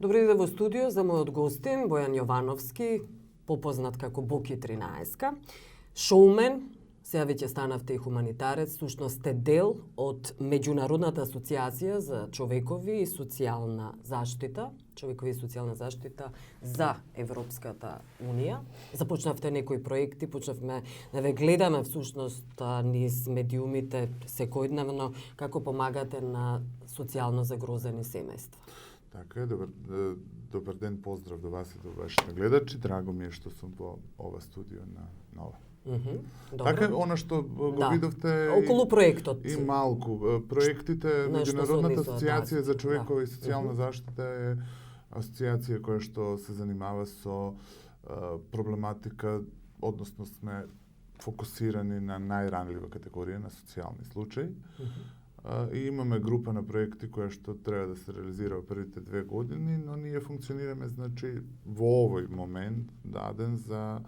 Добре дојде во студио за мојот гостин, Бојан Јовановски, попознат како Боки 13, шоумен, сега веќе станавте и хуманитарец, всушност сте дел од Меѓународната асоциација за човекови и социјална заштита, за Европската Унија. Започнавте некои проекти, почнавме да ве гледаме всушност низ медиумите секојдневно како помагате на социјално загрозени семејства. Така е, добар ден, поздрав до вас и до вашите гледачи. Драго ми е што сум во ова студио на Нова. Така, она што го видовте околу проектот. И малку. Проектите, Меѓународната асоциација за човекова и социјална заштита е асоциација која што се занимава со проблематика, односно сме фокусирани на најранлива категорија на социјални случаи. И имаме група на проекти која што треба да се реализира во првите 2 години, но ние функционираме, значи, во овој момент даден за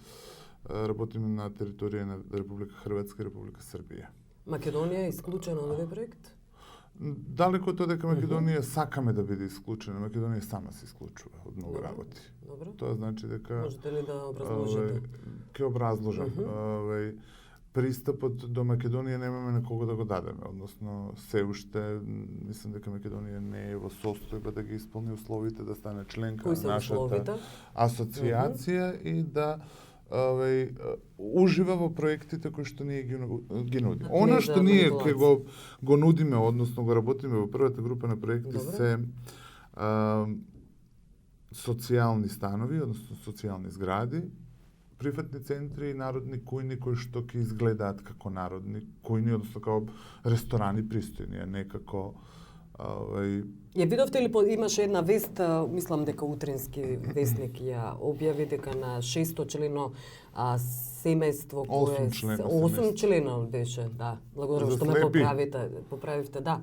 работиме на територија на Република Хрватска и Република Србија. Македонија е исклучена од овој проект? Далеко од тоа дека Македонија сакаме да биде исклучена, Македонија сама се исклучува од многу работи. Добро. Тоа значи дека можете ли да образложите? Ќе образложам. Пристапот до Македонија немаме на кого да го дадеме, односно се уште мислам дека Македонија не е во состојба да ги исполни условите да стане членка на нашата асоциација и да ужива во проектите кои што ние ги нудиме. Она што ние ќе го нудиме, односно го работиме во првата група на проекти се социјални станови, односно социјални згради, прифатни центри и народни кујни кои што ќе изгледаат како народни кујни, односно како ресторани пристојни, а не како Ја видовте ли, имаше една вест, мислам дека утрински вестник ја објави дека на 600 члено семејство кое 8 члено беше, да. Благодарам што ме поправивте, да.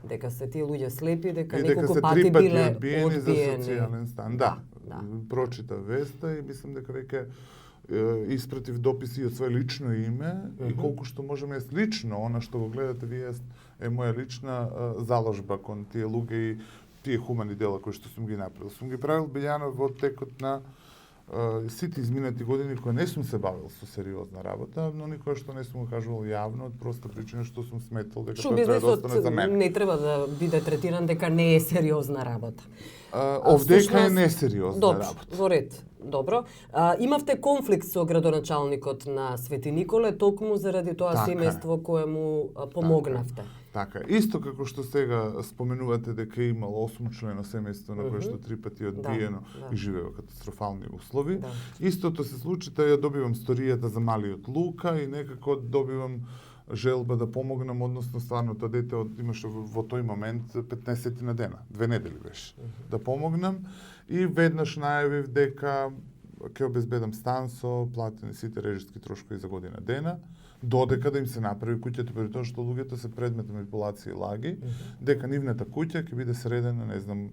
Дека се тие луѓе слепи, дека неколку пати биле одбиени за социјален стан. Да. Прочита веста и мислам дека веќе испратив дописи од свое лично име и колку што можеме јас лично, она што го гледате вие е моја лична заложба кон тие луѓе и тие хумани дела кои што сум ги направил. Сум ги правил Билјано во текот на сите изминати години кои не сум се бавил со сериозна работа, но никој што не сум го кажувал јавно од проста причина што сум сметал дека тоа треба да остане за мене. Не треба да биде третиран дека не е сериозна работа. Овдека е несериозна работа. Во ред. Добро. Имавте конфликт со градоначалникот на Свети Николе токму заради тоа семејство кое му помогнавте. Така, исто како што сега споменувате дека имало 8 члено семејство на кое што 3 пати одбиено и живее во катастрофални услови. Истото се случи, ја добивам сторијата за малиот Лука и некако добивам желба да помогнам, односно стварно тоа дете имаше во тој момент 15 на дена, 2 недели беше, да помогнам и веднаш најавив дека ќе обезбедам стан со платени сите режиски трошкови за година дена, додека да им се направи куќата, преди тоа што луѓето се предмет на манипулации и лаги, дека нивната куќа ќе биде средена, не знам,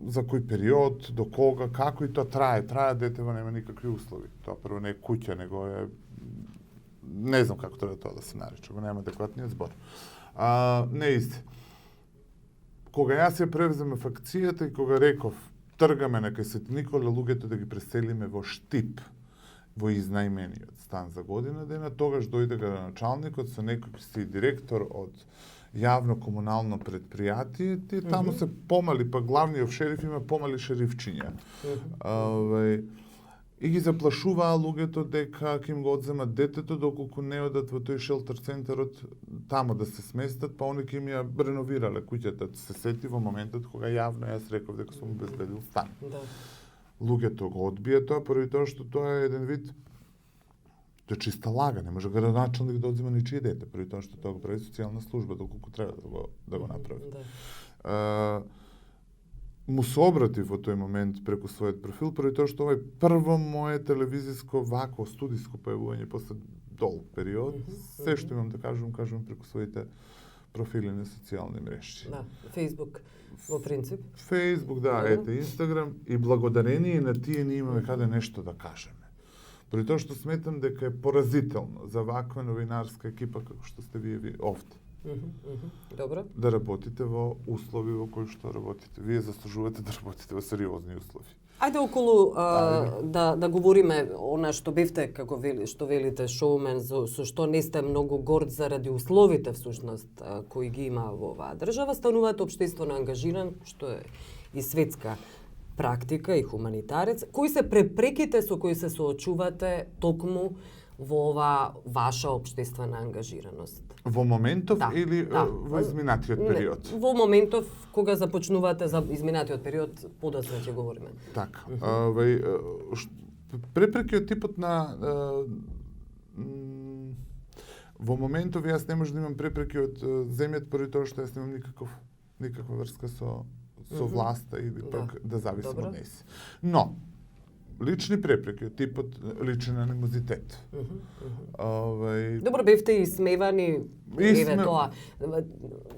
за кој период, до кога, како и тоа трае детево нема никакви услови. Тоа прво не е куќа, него е не знам како треба тоа да се нарече, го нема адекватниот збор. Не исти. Кога јас ја превземе факцијата и кога реков тргаме на кај Свети Николе луѓето да ги преселиме во Штип, во изнајмениот стан за година дена, тогаш дојде градоначалникот со некој си директор од јавно комунално предпријатие, таму се помали, па главниот шериф има помали шерифчиња. И ги заплашуваа луѓето дека ќе им го одземат детето доколку не одат во тој шелтер центарот таму да се сместат, па они ќе им ја реновирале куќата. Се сети во моментот кога јавно јас реков дека сум обезбедил стан. Луѓето го одбија тоа, поради тоа што тоа е еден вид тоа е чиста лага, не може градоначалник да одзема ничие дете, поради тоа што тоа го прави социјална служба доколку треба да го направи. Му се обратив во тој момент преку својот профил, поради тоа што ова е прво мое телевизиско вако студиско појавување после долг период. Се што имам да кажувам преку своите профили на социјални мрежи. Да, Facebook во принцип. Facebook, да, ете, Instagram и благодарение на тие ние имаме каде нешто да кажеме. При тоа што сметам дека е поразително за ваква новинарска екипа како што сте вие овде. Добро. Да работите во услови во кои што работите. Вие заслужувате да работите во сериозни услови. Ајде околу да говориме она што бевте, како што велите, шоумен, со што не сте многу горд заради условите всушност кои ги има во оваа држава, станувате општествено ангажиран, што е и светска практика и хуманитарец. Кои се препреките со кои се соочувате токму во оваа ваша општествена ангажираност? Во моментов или во изминатиот период? Во моментов кога започнувате за изминатиот период, подоцна ќе говориме. Така. Препреки од типот на во моментов јас не можам да имам препреки од земјата поради тоа што јас немам никаква врска со власта или пак да зависам од неси. Но лични препреки од типот личен анимозитет. Добро, бевте и смевани тоа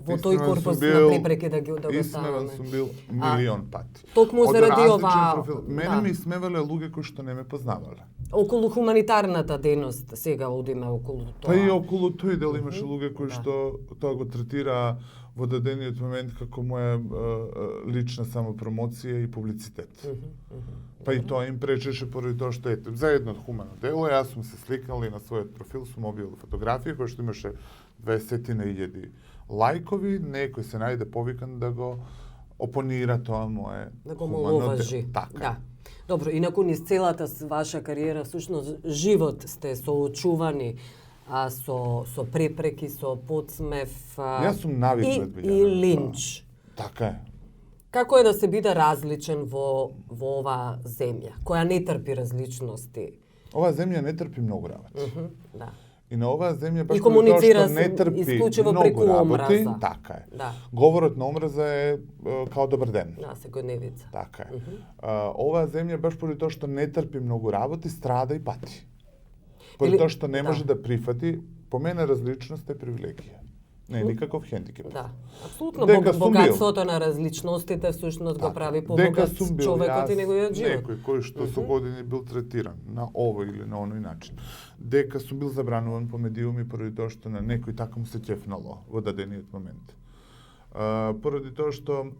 во тој корпус на препреки да го ставаме. Исмеван сум бил милион пати. Токму заради ова... Мене ми смевале луѓе кои што не ме познавале. Околу хуманитарната дејност сега одиме околу тоа. Па и околу тој дел имаше луѓе кои што тоа го третира во дадениот момент како моја лична самопромоција и публицитет. Па и тоа им пречеше поради тоа што ето за едно хумано дело јас сум се сликнал и на својот профил сум објавил фотографија која што имаше 20.000 лајкови, некој се најде повикан да го опонира тоа мое да го омаловажи. Така. Да. Добро, инаку низ целата ваша кариера всушност живот сте соочувани со препреки, со подсмев Јас сум навикнат и линч. Така е. Како е да се биде различен во оваа земја, која не трпи различности? Оваа земја не трпи многу работи. Да. И на оваа земја баш тоа што не трпи исклучиво многу преку работи, омраза. така е. Да. Говорот на омраза е као добар ден. Да, секојдневица. Така е. Оваа земја баш поради тоа што не трпи многу работи, страда и пати. Поради тоа што не може да прифати, по мене различност е привилегија. Не е никаков хендикеп. Да, апсолутно. Богатството на различностите всушност го прави побогат човекот и неговиот живот. Некој кој што со години бил третиран на овој или на оној начин. Дека сум бил забрануван по медиуми поради тоа што на некој така му се ќефнало во дадениот момент. Поради тоа што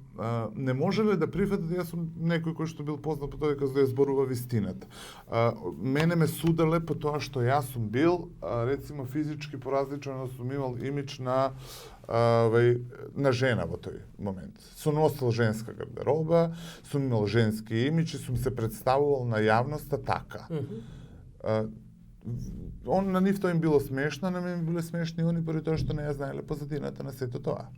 не можеле да прифатат, јас сум некој кој што бил познат по тоа дека да зборува вистината. Мене ме суделе по тоа што јас сум бил рецимо физички поразличен, сум имал имидж на жена во тој момент. Сум носил женска гардероба, сум имал женски имидж и сум се представувал на јавноста така. На нив тоа им било смешно, на мене биле смешни они поради тоа што не ја знаеле позадината на сето тоа.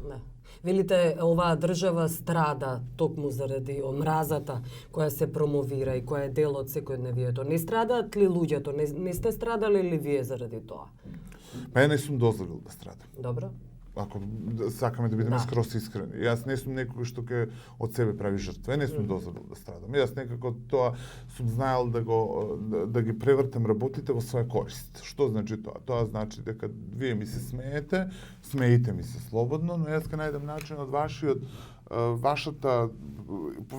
Да. Велите, оваа држава страда токму заради омразата која се промовира и која е дел од секојдневието. Не страдаат ли луѓето? Не сте страдале ли вие заради тоа? Па ја не сум дозволил да страдам. Добро. Ако сакаме да бидеме скроз искрени. Јас не сум некој што ќе од себе прави жртва. Ја не сум дозволил да страдам. Јас некако тоа сум знаел да ги превртам работите во своја корист. Што значи тоа? Тоа значи дека вие ми се смеете, смеите ми се слободно, но јас ќе најдам начин од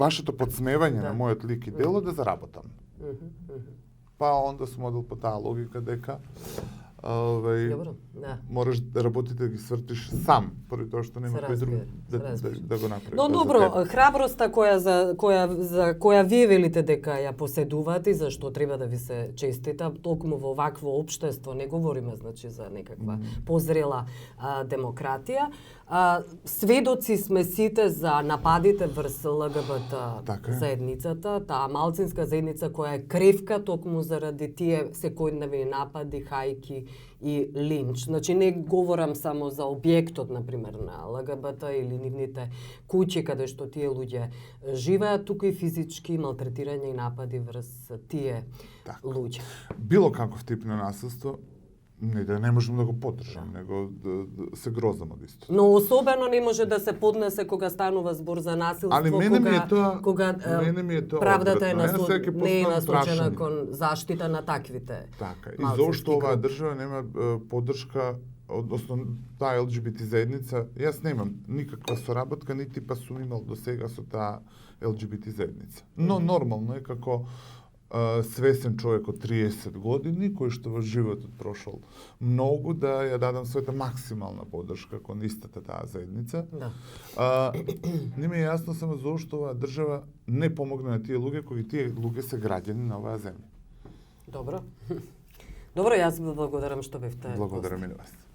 вашето подсмевање на мојот лик и дело да заработам. Па онда сум одел по таа логика дека Добро, да. Можеш да работите да ги свртиш сам, поради тоа што нема кој друг да го направи. Но добро, храброста за која вие велите дека ја поседувате, зашто треба да ви се честита, токму во вакво општество, не говориме значи за некаква позрела демократија. Сведоци сме сите за нападите врз ЛГБТ заедницата, таа малцинска заедница која е кревка токму заради тие секојдневни напади, хајки и линч. Значи не говорам само за објектот, например, на ЛГБТ или нивните куќи каде што тие луѓе живеат, туку и физички малтретирање и напади врз тие луѓе. Било каков тип на насилство не можам да го поддржам, него се грозам од исто. Но особено не може да се поднесе кога станува збор за насилство, кога правдата не е насочена кон заштита на таквите. Така, и зошто оваа држава нема поддршка, односно таа ЛГБТ заедница, јас немам никаква соработка, нити па сум имал до сега со таа ЛГБТ заедница. Но нормално е како свесен човек од 30 години, кој што во животот прошол многу, да ја дадам својата максимална поддршка кон истата таа заедница. Да. Не ми е јасно само зошто оваа држава не помогна на тие луѓе, кои тие луѓе се граѓани на оваа земја. Добро. Добро, јас ви благодарам што бевте. Благодарам и на вас.